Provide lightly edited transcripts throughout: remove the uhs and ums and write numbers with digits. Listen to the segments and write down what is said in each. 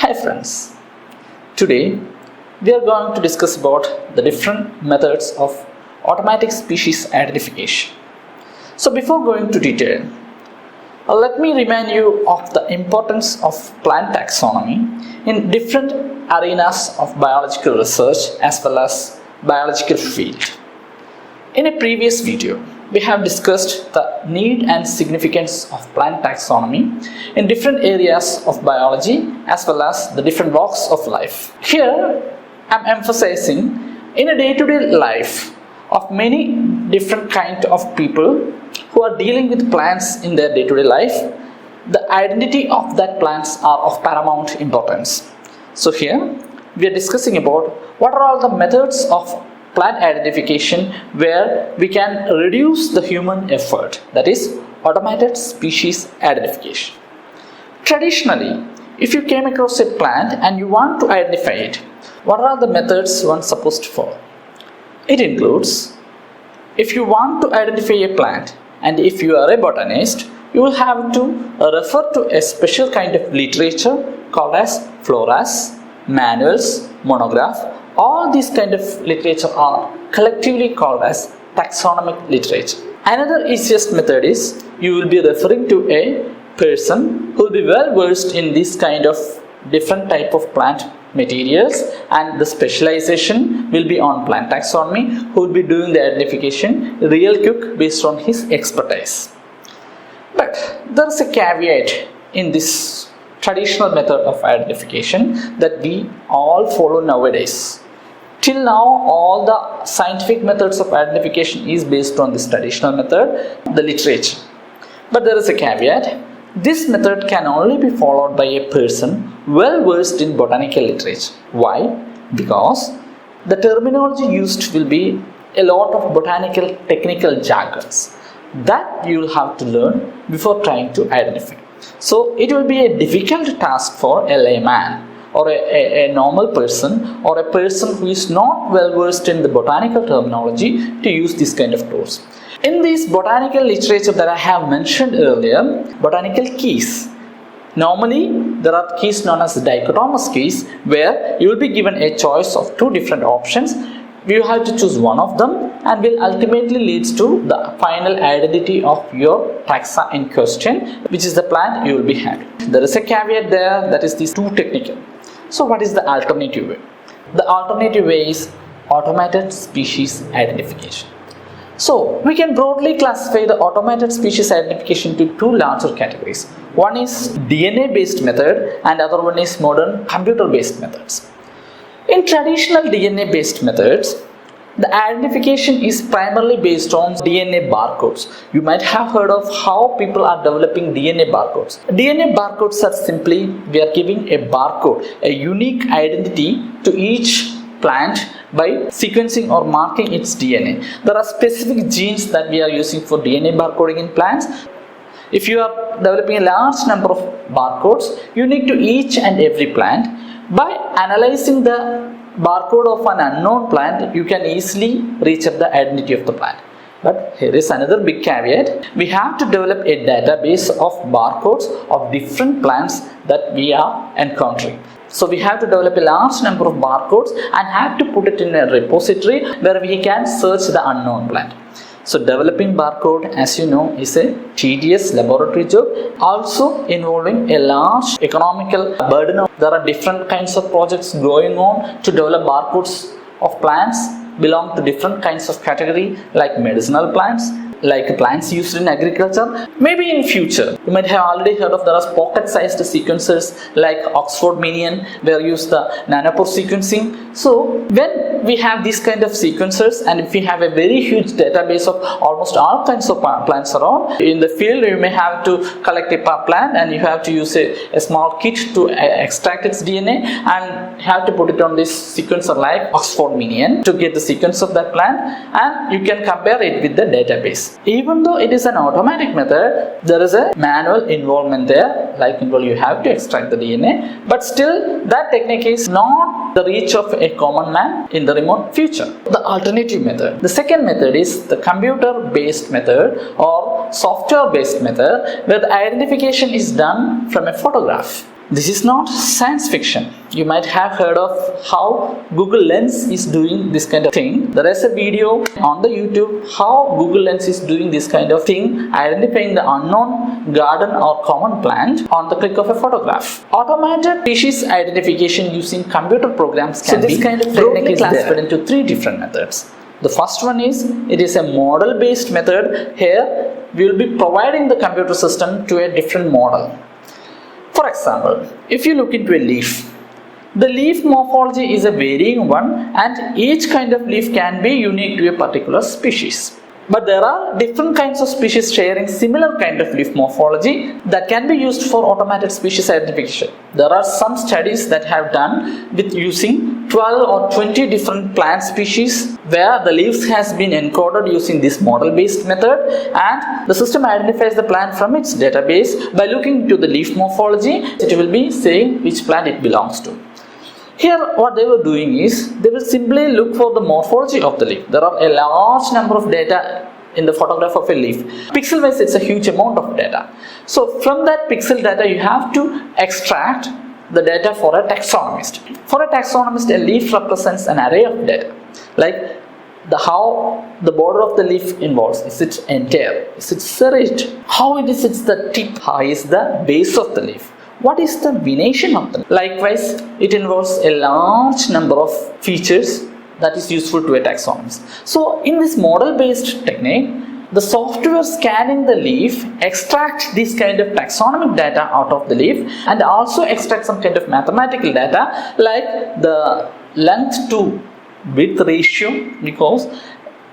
Hi friends, today we are going to discuss about the different methods of automatic species identification. So before going to detail, let me remind you of the importance of plant taxonomy in different arenas of biological research as well as biological field. In a previous video, we have discussed the need and significance of plant taxonomy in different areas of biology as well as the different walks of life. Here, I am emphasizing in a day-to-day life of many different kind of people who are dealing with plants in their day-to-day life, the identity of that plants are of paramount importance. So here, we are discussing about what are all the methods of plant identification where we can reduce the human effort, that is automated species identification. Traditionally, if you came across a plant and you want to identify it, what are the methods one supposed to follow? It includes, if you want to identify a plant and if you are a botanist, you will have to refer to a special kind of literature called as floras, manuals, monograph. All these kind of literature are collectively called as taxonomic literature. Another easiest method is you will be referring to a person who will be well versed in this kind of different type of plant materials, and the specialization will be on plant taxonomy, who will be doing the identification real quick based on his expertise. But there is a caveat in this traditional method of identification that we all follow nowadays. Till now, all the scientific methods of identification is based on this traditional method, the literature. But there is a caveat. This method can only be followed by a person well versed in botanical literature. Why? Because the terminology used will be a lot of botanical technical jargons that you will have to learn before trying to identify. So it will be a difficult task for a layman or a normal person or a person who is not well versed in the botanical terminology to use this kind of tools. In this botanical literature that I have mentioned earlier, botanical keys. Normally, there are keys known as dichotomous keys where you will be given a choice of two different options. You have to choose one of them and will ultimately leads to the final identity of your taxa in question, which is the plant you will be having. There is a caveat there, that is these two technical. So what is the alternative way? The alternative way is automated species identification. So we can broadly classify the automated species identification into two larger categories. One is DNA based method and other one is modern computer based methods. In traditional DNA based methods, the identification is primarily based on DNA barcodes. You might have heard of how people are developing DNA barcodes. DNA barcodes are simply, we are giving a barcode, a unique identity to each plant by sequencing or marking its DNA. There are specific genes that we are using for DNA barcoding in plants. If you are developing a large number of barcodes unique to each and every plant, by analyzing the barcode of an unknown plant, you can easily reach up the identity of the plant. But here is another big caveat. We have to develop a database of barcodes of different plants that we are encountering. So we have to develop a large number of barcodes and have to put it in a repository where we can search the unknown plant. So developing barcode, as you know, is a tedious laboratory job, also involving a large economical burden. There are different kinds of projects going on to develop barcodes of plants belong to different kinds of category like medicinal plants, like plants used in agriculture. Maybe in future, you might have already heard of there are pocket-sized sequencers like Oxford Minion, where you use the nanopore sequencing. So when we have these kind of sequencers and if we have a very huge database of almost all kinds of plants around, in the field you may have to collect a plant and you have to use a small kit to extract its DNA and have to put it on this sequencer like Oxford Minion to get the sequence of that plant, and you can compare it with the database. Even though it is an automatic method, there is a manual involvement there, like you have to extract the DNA, but still that technique is not the reach of a common man in the remote future. The alternative method. The second method is the computer based method or software based method, where the identification is done from a photograph. This is not science fiction. You might have heard of how Google Lens is doing this kind of thing. There is a video on the YouTube how Google Lens is doing this kind of thing, identifying the unknown garden or common plant on the click of a photograph. Automated species identification using computer programs can be broadly classified into three different methods. The first one is, it is a model based method. Here we will be providing the computer system to a different model. For example, if you look into a leaf, the leaf morphology is a varying one and each kind of leaf can be unique to a particular species. But there are different kinds of species sharing similar kind of leaf morphology that can be used for automated species identification. There are some studies that have done with using 12 or 20 different plant species where the leaves has been encoded using this model based method, and the system identifies the plant from its database by looking into the leaf morphology. It will be saying which plant it belongs to. Here what they were doing is, they will simply look for the morphology of the leaf. There are a large number of data in the photograph of a leaf. Pixel wise it's a huge amount of data. So from that pixel data you have to extract the data for a taxonomist. For a taxonomist, a leaf represents an array of data. Like how the border of the leaf involves. Is it entire? Is it serrate? How it is it's the tip? How is the base of the leaf? What is the venation of them? Likewise, it involves a large number of features that is useful to a taxonomist. So in this model based technique, the software scanning the leaf extracts this kind of taxonomic data out of the leaf and also extract some kind of mathematical data like the length to width ratio, because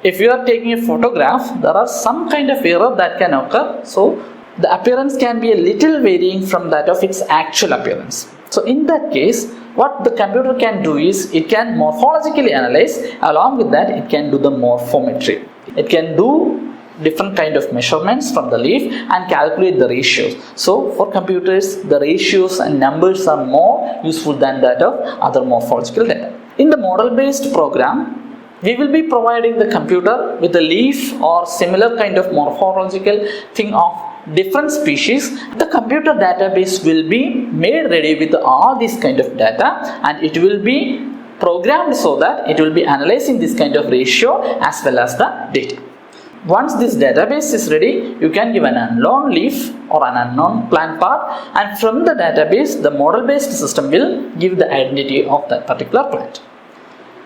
if you are taking a photograph, there are some kind of error that can occur. So the appearance can be a little varying from that of its actual appearance. So in that case, what the computer can do is, it can morphologically analyze. Along with that, it can do the morphometry. It can do different kind of measurements from the leaf and calculate the ratios. So for computers, the ratios and numbers are more useful than that of other morphological data. In the model based program, we will be providing the computer with a leaf or similar kind of morphological thing of different species. The computer database will be made ready with all this kind of data and it will be programmed so that it will be analyzing this kind of ratio as well as the data. Once this database is ready, you can give an unknown leaf or an unknown plant part, and from the database the model based system will give the identity of that particular plant.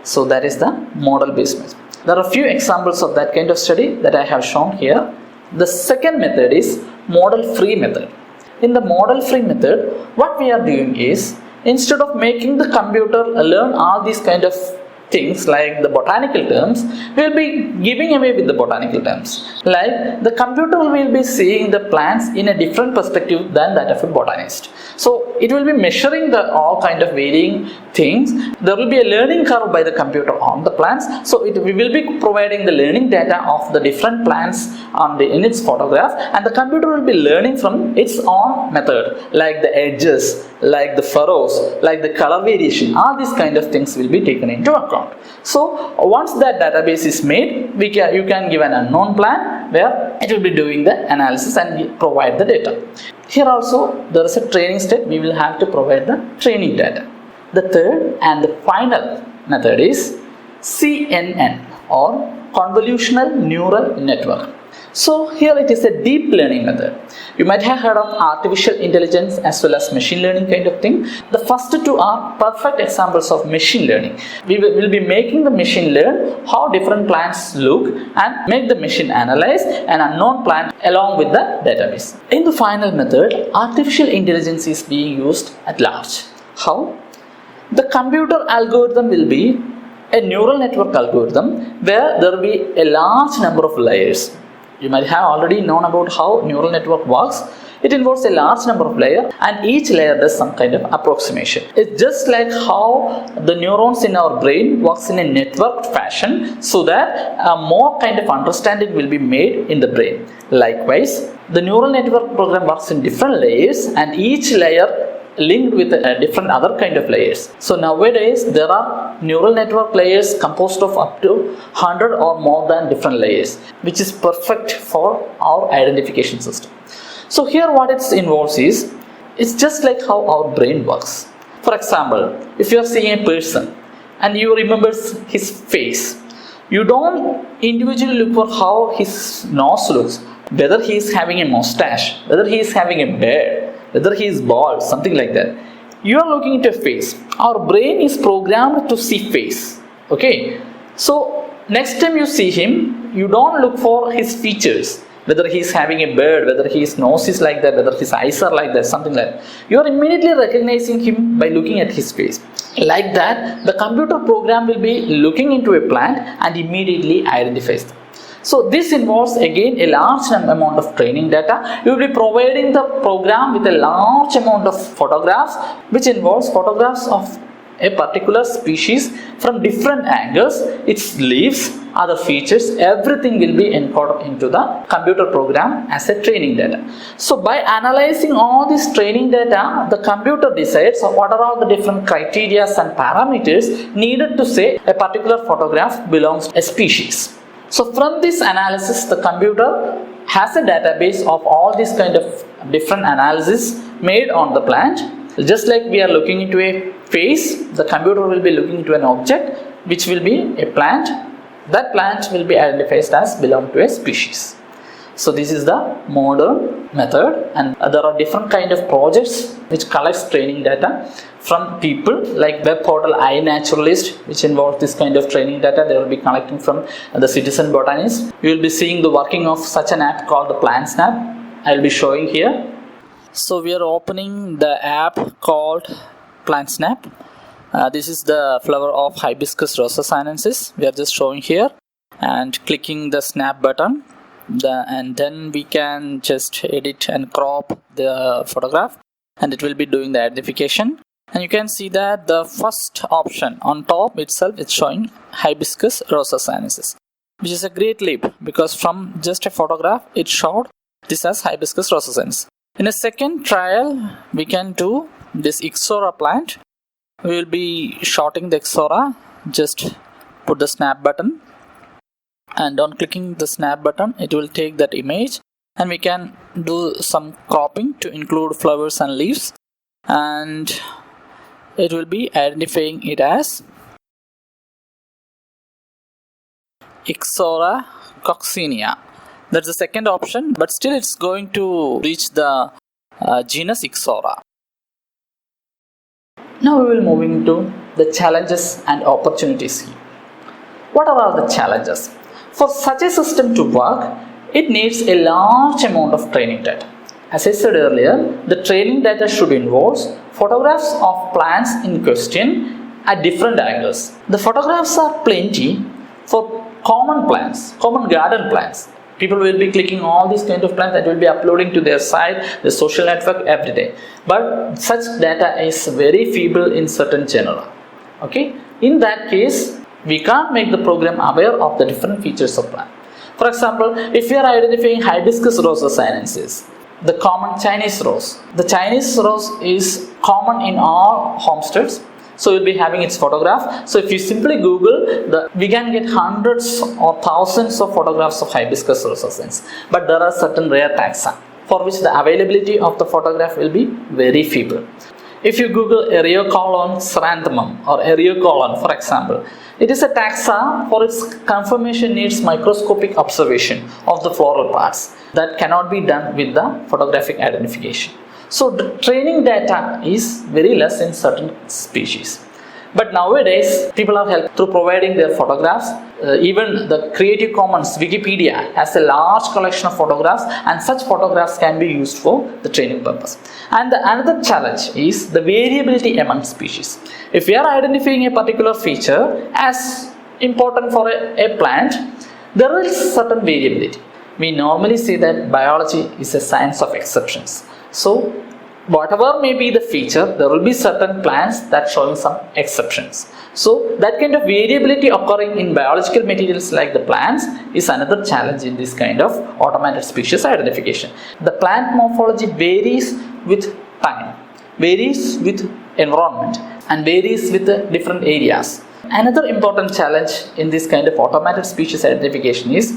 So that is the model based method. There are a few examples of that kind of study that I have shown here. The second method is model free method. In the model free method, what we are doing is, instead of making the computer learn all these kind of things like the botanical terms, we will be giving away with the botanical terms. Like the computer will be seeing the plants in a different perspective than that of a botanist. So it will be measuring the all kind of varying things. There will be a learning curve by the computer on the plants. So we will be providing the learning data of the different plants in its photograph, and the computer will be learning from its own method, like the edges, like the furrows, like the color variation. All these kind of things will be taken into account. So once that database is made, you can give an unknown plant where it will be doing the analysis and provide the data. Here also there is a training step. We will have to provide the training data. The third and the final method is CNN, or convolutional neural network. So here it is a deep learning method. You might have heard of artificial intelligence as well as machine learning kind of thing. The first two are perfect examples of machine learning. We will be making the machine learn how different plants look and make the machine analyze an unknown plant along with the database. In the final method, artificial intelligence is being used at large. How? The computer algorithm will be a neural network algorithm where there will be a large number of layers. You might have already known about how neural network works. It involves a large number of layers and each layer does some kind of approximation. It's just like how the neurons in our brain works in a networked fashion, so that a more kind of understanding will be made in the brain. Likewise, the neural network program works in different layers and each layer linked with different other kind of layers. So nowadays there are neural network layers composed of up to 100 or more than different layers, which is perfect for our identification system. So here what it involves is, It's just like how our brain works. For example, if you are seeing a person and you remember his face, you don't individually look for how his nose looks, whether he is having a mustache, whether he is having a beard, whether he is bald, something like that. You are looking at a face. Our brain is programmed to see face. Okay, so next time you see him, you don't look for his features, whether he is having a beard, whether his nose is like that, whether his eyes are like that, something like that. You are immediately recognizing him by looking at his face. Like that, the computer program will be looking into a plant and immediately identifies them. So this involves again a large amount of training data. You will be providing the program with a large amount of photographs, which involves photographs of a particular species from different angles, its leaves, other features, everything will be encoded into the computer program as a training data. So by analyzing all this training data, the computer decides what are all the different criteria and parameters needed to say a particular photograph belongs to a species. So from this analysis, the computer has a database of all these kind of different analysis made on the plant. Just like we are looking into a face, the computer will be looking into an object which will be a plant. That plant will be identified as belong to a species. So this is the modern method, and there are different kind of projects which collects training data from people, like web portal iNaturalist, which involves this kind of training data. They will be collecting from the citizen botanists. You will be seeing the working of such an app called the PlantSnap. I will be showing here. So we are opening the app called PlantSnap. This is the flower of Hibiscus rosa sinensis. We are just showing here and clicking the snap button, and then we can just edit and crop the photograph, and it will be doing the identification. And you can see that the first option on top itself is showing Hibiscus rosa sinensis, which is a great leap because from just a photograph it showed this as Hibiscus rosa sinensis. In a second trial, we can do this Ixora plant. We will be shorting the Ixora. Just put the snap button, and on clicking the snap button, it will take that image, and we can do some cropping to include flowers and leaves, and it will be identifying it as Ixora coccinea. That's the second option, but still it's going to reach the genus Ixora. Now we will move into the challenges and opportunities here. What are all the challenges? For such a system to work, it needs a large amount of training data. As I said earlier, the training data should involve photographs of plants in question at different angles. The photographs are plenty for common plants, common garden plants. People will be clicking all these kind of plants that will be uploading to their site, the social network every day. But such data is very feeble in certain genre. Okay, in that case, we can't make the program aware of the different features of plant. For example, if you are identifying Hibiscus rosa sinensis, the common Chinese rose. The Chinese rose is common in all homesteads. So you'll be having its photograph. So if you simply Google, we can get hundreds or thousands of photographs of Hibiscus rosa sinensis. But there are certain rare taxa for which the availability of the photograph will be very feeble. If you Google Eriocolon ceranthemum or Eriocolon, for example, it is a taxa. For its confirmation needs microscopic observation of the floral parts. That cannot be done with the photographic identification. So the training data is very less in certain species. But nowadays, people are helped through providing their photographs. Even the Creative Commons Wikipedia has a large collection of photographs, and such photographs can be used for the training purpose. And another challenge is the variability among species. If we are identifying a particular feature as important for a plant, there is certain variability. We normally say that biology is a science of exceptions. So whatever may be the feature, there will be certain plants that showing some exceptions. So that kind of variability occurring in biological materials like the plants is another challenge in this kind of automated species identification. The plant morphology varies with time, varies with environment, and varies with the different areas. Another important challenge in this kind of automated species identification is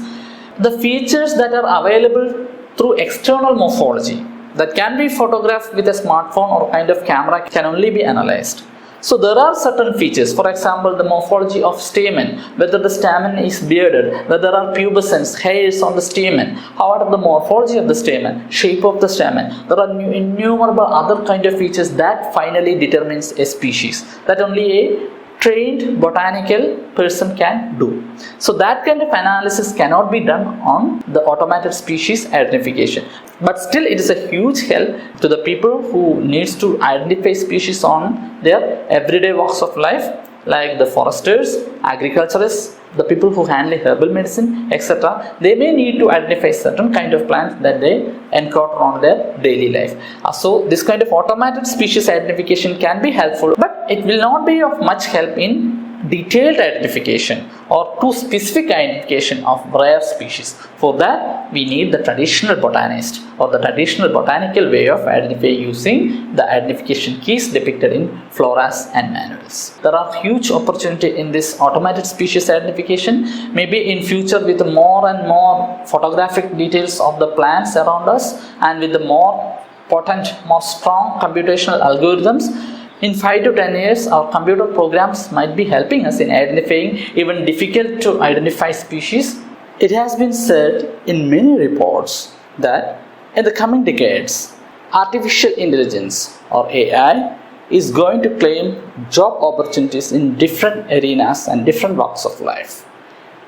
the features that are available through external morphology that can be photographed with a smartphone or kind of camera can only be analyzed. So there are certain features, for example, the morphology of stamen, whether the stamen is bearded, whether there are pubescence, hairs on the stamen, how are the morphology of the stamen, shape of the stamen. There are innumerable other kind of features that finally determines a species, that only a trained botanical person can do. So that kind of analysis cannot be done on the automated species identification. But still it is a huge help to the people who needs to identify species on their everyday walks of life, like the foresters, agriculturists, the people who handle herbal medicine, etc. They may need to identify certain kind of plants that they encounter on their daily life. So this kind of automated species identification can be helpful, but it will not be of much help in detailed identification or too specific identification of rare species. For that, we need the traditional botanist or the traditional botanical way of identifying using the identification keys depicted in floras and manuals. There are huge opportunity in this automated species identification. Maybe in future, with more and more photographic details of the plants around us and with the more potent, more strong computational algorithms, in 5 to 10 years, our computer programs might be helping us in identifying even difficult to identify species. It has been said in many reports that in the coming decades, artificial intelligence or AI is going to claim job opportunities in different arenas and different walks of life.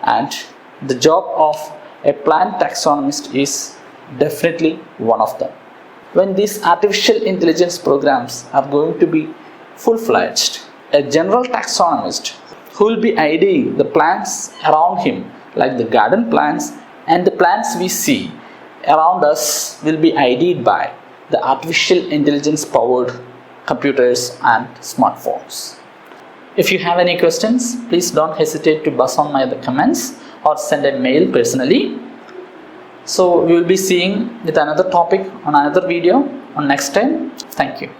And the job of a plant taxonomist is definitely one of them. When these artificial intelligence programs are going to be full-fledged, a general taxonomist who will be IDing the plants around him, like the garden plants and the plants we see around us, will be ID'd by the artificial intelligence powered computers and smartphones. If you have any questions, please don't hesitate to buzz on my comments or send a mail personally. So we will be seeing with another topic on another video on next time. Thank you.